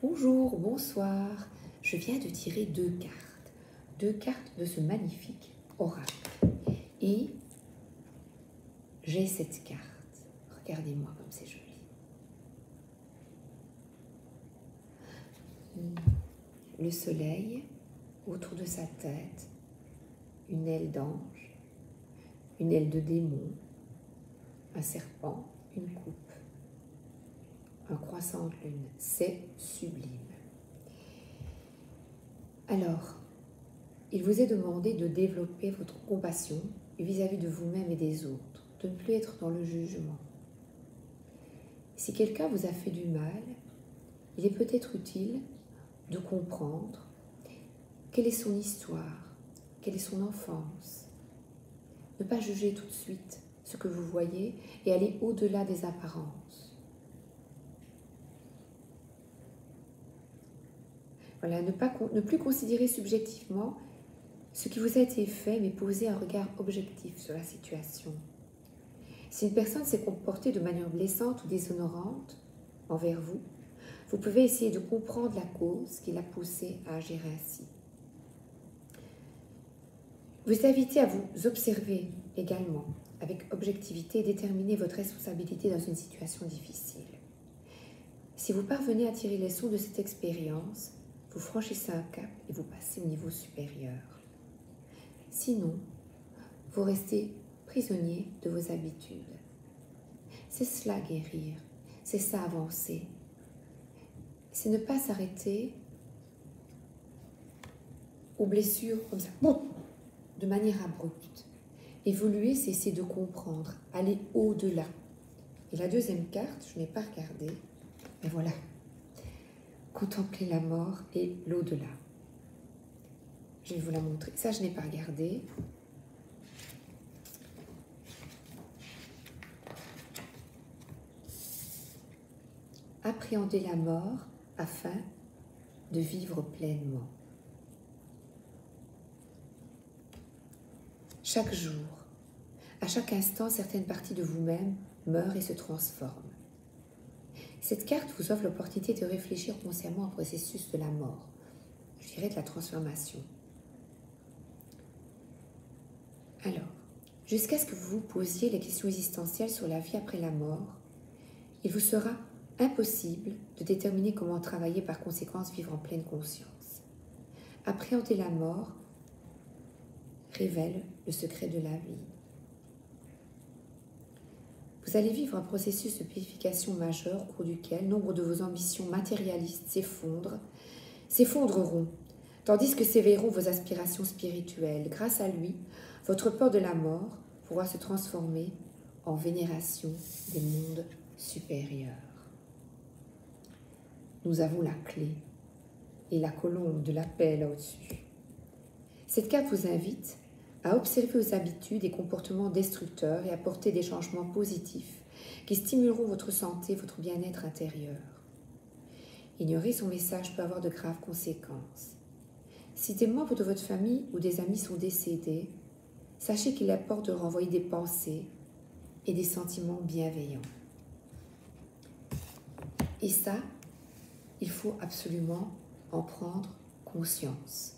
Bonjour, bonsoir. Je viens de tirer deux cartes de ce magnifique oracle. Et j'ai cette carte. Regardez-moi comme c'est joli. Le soleil autour de sa tête, une aile d'ange, une aile de démon, un serpent, une coupe, un croissant de lune. C'est sublime. Alors, il vous est demandé de développer votre compassion vis-à-vis de vous-même et des autres, de ne plus être dans le jugement. Si quelqu'un vous a fait du mal, il est peut-être utile de comprendre quelle est son histoire, quelle est son enfance. Ne pas juger tout de suite ce que vous voyez et aller au-delà des apparences. Voilà, ne plus considérer subjectivement ce qui vous a été fait, mais poser un regard objectif sur la situation. Si une personne s'est comportée de manière blessante ou déshonorante envers vous, vous pouvez essayer de comprendre la cause qui l'a poussé à agir ainsi. Vous invitez à vous observer également avec objectivité et déterminer votre responsabilité dans une situation difficile. Si vous parvenez à tirer les leçons de cette expérience, vous franchissez un cap et vous passez au niveau supérieur. Sinon, vous restez prisonnier de vos habitudes. C'est cela guérir, c'est ça avancer. C'est ne pas s'arrêter aux blessures comme ça, de manière abrupte. Évoluer, c'est essayer de comprendre, aller au-delà. Et la deuxième carte, je n'ai pas regardé, mais voilà. Contempler la mort et l'au-delà. Je vais vous la montrer. Ça, je n'ai pas regardé. Appréhender la mort afin de vivre pleinement. Chaque jour, à chaque instant, certaines parties de vous-même meurent et se transforment. Cette carte vous offre l'opportunité de réfléchir consciemment au processus de la mort, je dirais de la transformation. Alors, jusqu'à ce que vous vous posiez les questions existentielles sur la vie après la mort, il vous sera impossible de déterminer comment travailler, par conséquence vivre en pleine conscience. Appréhender la mort révèle le secret de la vie. Vous allez vivre un processus de purification majeur au cours duquel nombre de vos ambitions matérialistes s'effondreront, tandis que s'éveilleront vos aspirations spirituelles. Grâce à lui, votre peur de la mort pourra se transformer en vénération des mondes supérieurs. Nous avons la clé et la colombe de la paix là au-dessus. Cette carte vous invite à observer vos habitudes et comportements destructeurs et à apporter des changements positifs qui stimuleront votre santé, votre bien-être intérieur. Ignorer son message peut avoir de graves conséquences. Si des membres de votre famille ou des amis sont décédés, sachez qu'il apporte de renvoyer des pensées et des sentiments bienveillants. Et ça, il faut absolument en prendre conscience.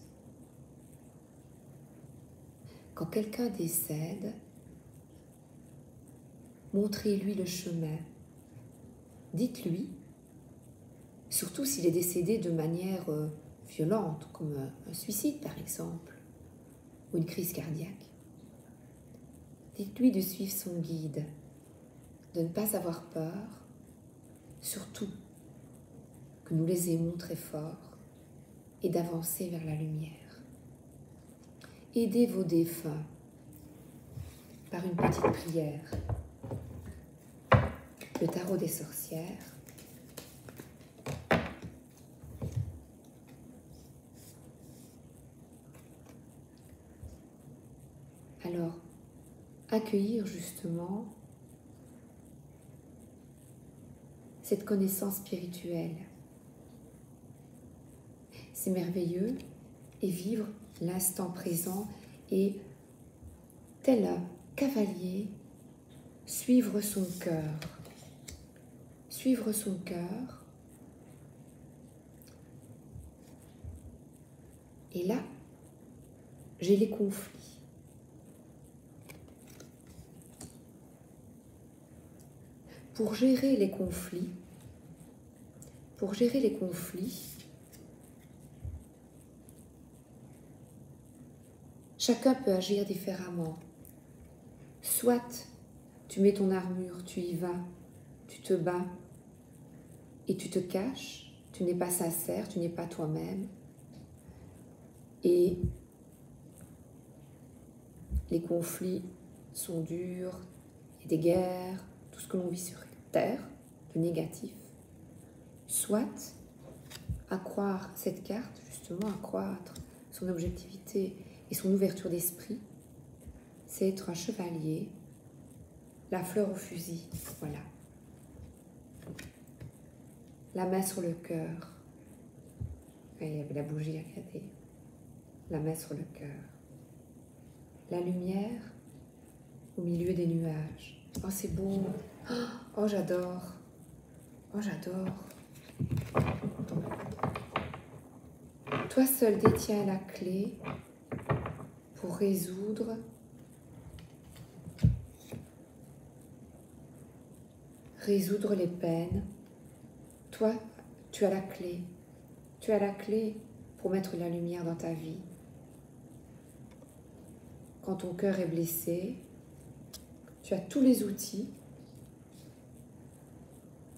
Quand quelqu'un décède, montrez-lui le chemin. Dites-lui, surtout s'il est décédé de manière violente, comme un suicide par exemple, ou une crise cardiaque. Dites-lui de suivre son guide, de ne pas avoir peur, surtout que nous les aimons très fort, et d'avancer vers la lumière. Aidez vos défunts par une petite prière. Le tarot des sorcières. Alors, accueillir justement cette connaissance spirituelle. C'est merveilleux et vivre l'instant présent et, tel un cavalier, suivre son cœur. Suivre son cœur Et là, j'ai les conflits. Pour gérer les conflits, chacun peut agir différemment. Soit tu mets ton armure, tu y vas, tu te bats et tu te caches, tu n'es pas sincère, tu n'es pas toi-même. Et les conflits sont durs, il y a des guerres, tout ce que l'on vit sur Terre, de négatif. Soit accroître cette carte, justement, accroître son objectivité et son ouverture d'esprit, c'est être un chevalier, la fleur au fusil, voilà. La main sur le cœur. Il y avait la bougie, regardez. La main sur le cœur. La lumière au milieu des nuages. Oh, c'est beau. Oh, j'adore. Oh, j'adore. Toi seul détiens la clé pour résoudre les peines. Toi, tu as la clé. Tu as la clé pour mettre la lumière dans ta vie. Quand ton cœur est blessé, tu as tous les outils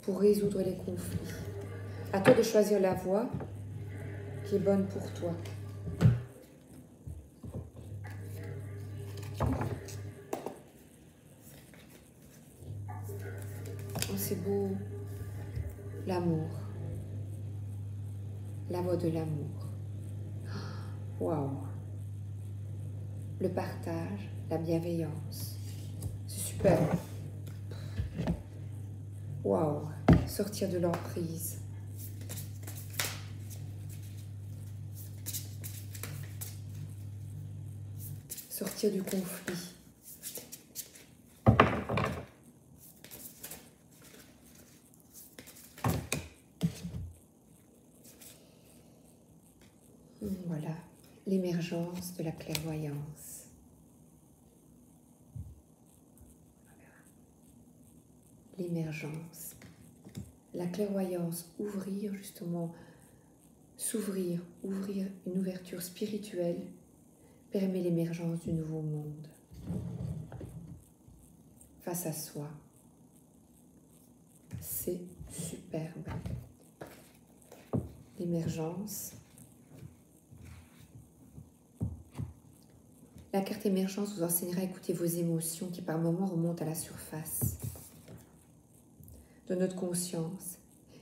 pour résoudre les conflits. À toi de choisir la voie qui est bonne pour toi. Oh, c'est beau. L'amour. La voie de l'amour. Waouh. Le partage, la bienveillance. C'est super. Waouh. Sortir de l'emprise. Sortir du conflit. Voilà, l'émergence de la clairvoyance. L'émergence. La clairvoyance, ouvrir justement, s'ouvrir, ouvrir une ouverture spirituelle permet l'émergence du nouveau monde. Face à soi. C'est superbe. L'émergence. La carte émergence vous enseignera à écouter vos émotions qui par moments remontent à la surface de notre conscience,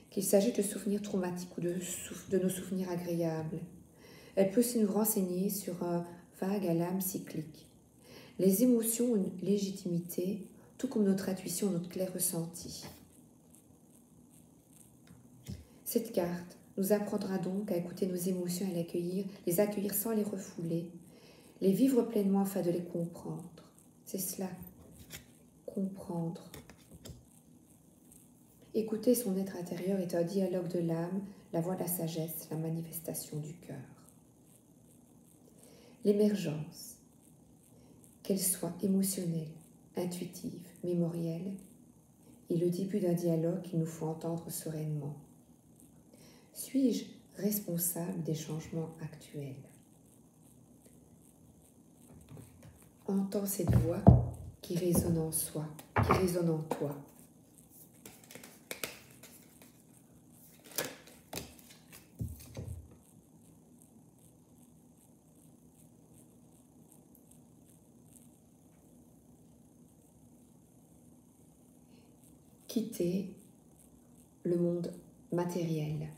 qu'il s'agisse de souvenirs traumatiques ou de nos souvenirs agréables. Elle peut aussi nous renseigner sur un vague à l'âme cyclique. Les émotions ont une légitimité, tout comme notre intuition, notre clair ressenti. Cette carte nous apprendra donc à écouter nos émotions, à les accueillir sans les refouler, les vivre pleinement afin de les comprendre. C'est cela, comprendre. Écouter son être intérieur est un dialogue de l'âme, la voix de la sagesse, la manifestation du cœur. L'émergence, qu'elle soit émotionnelle, intuitive, mémorielle, est le début d'un dialogue qu'il nous faut entendre sereinement. Suis-je responsable des changements actuels? Entends cette voix qui résonne en soi, qui résonne en toi. Quitter le monde matériel.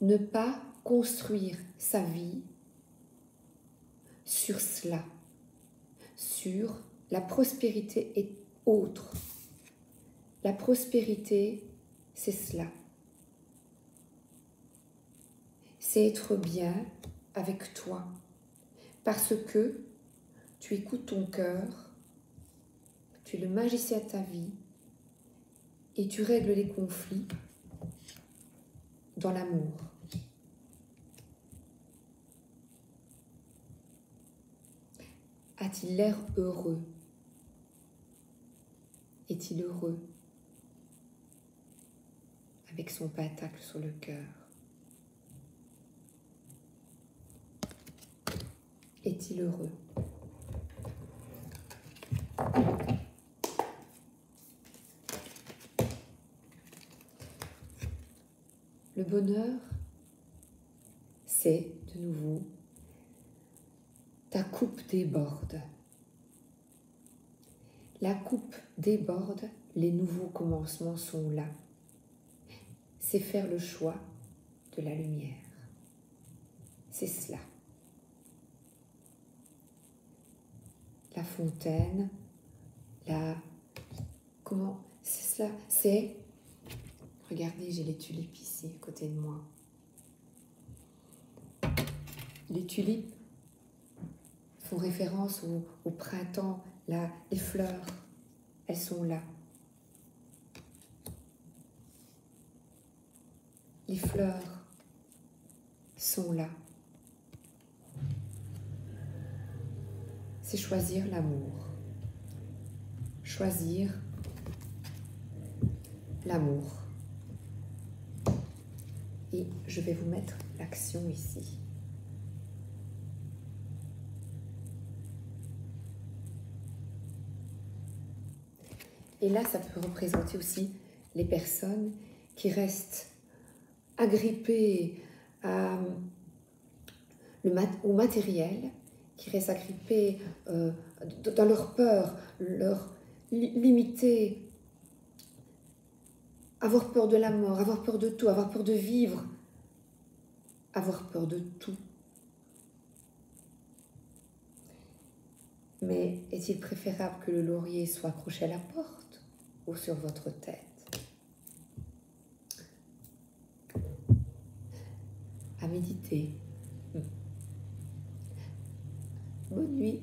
Ne pas construire sa vie sur cela, sur la prospérité et autre. La prospérité, c'est cela. C'est être bien avec toi, parce que tu écoutes ton cœur, tu es le magicien de ta vie et tu règles les conflits dans l'amour. A-t-il l'air heureux? Est-il heureux avec son pentacle sur le cœur? Est-il heureux? Le bonheur, c'est de nouveau ta coupe déborde. La coupe déborde, les nouveaux commencements sont là. C'est faire le choix de la lumière. C'est cela. La fontaine, comment, c'est cela, c'est, regardez, j'ai les tulipes ici à côté de moi. Les tulipes font référence au printemps, là, les fleurs, elles sont là. Les fleurs sont là. C'est choisir l'amour. Choisir l'amour. Et je vais vous mettre l'action ici. Et là, ça peut représenter aussi les personnes qui restent agrippées au matériel, qui restent agrippées dans leur peur, leur limiter, avoir peur de la mort, avoir peur de tout, avoir peur de vivre, avoir peur de tout. Mais est-il préférable que le laurier soit accroché à la porte ou sur votre tête? À méditer. Bonne nuit.